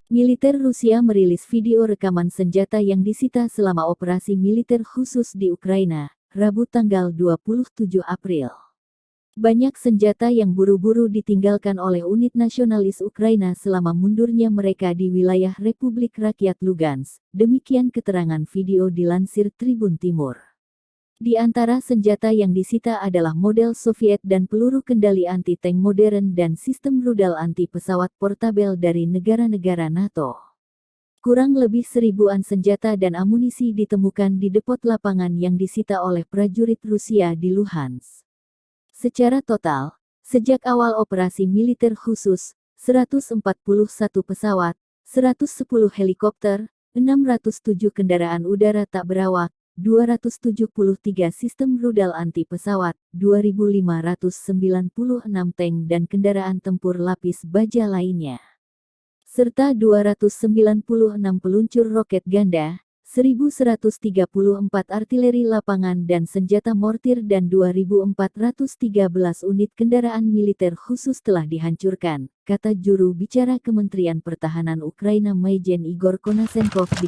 Militer Rusia merilis video rekaman senjata yang disita selama operasi militer khusus di Ukraina, Rabu tanggal 27 April. Banyak senjata yang buru-buru ditinggalkan oleh unit nasionalis Ukraina selama mundurnya mereka di wilayah Republik Rakyat Lugansk, demikian keterangan video dilansir Tribun Timur. Di antara senjata yang disita adalah model Soviet dan peluru kendali anti-tank modern dan sistem rudal anti-pesawat portabel dari negara-negara NATO. Kurang lebih 1000-an senjata dan amunisi ditemukan di depot lapangan yang disita oleh prajurit Rusia di Luhansk. Secara total, sejak awal operasi militer khusus, 141 pesawat, 110 helikopter, 607 kendaraan udara tak berawak, 273 sistem rudal anti-pesawat, 2.596 tank dan kendaraan tempur lapis baja lainnya, serta 296 peluncur roket ganda, 1.134 artileri lapangan dan senjata mortir dan 2.413 unit kendaraan militer khusus telah dihancurkan, kata juru bicara Kementerian Pertahanan Ukraina Majen Igor Konasenkov di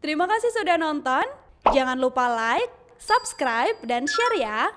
Terima kasih sudah nonton. Jangan lupa like, subscribe, dan share ya.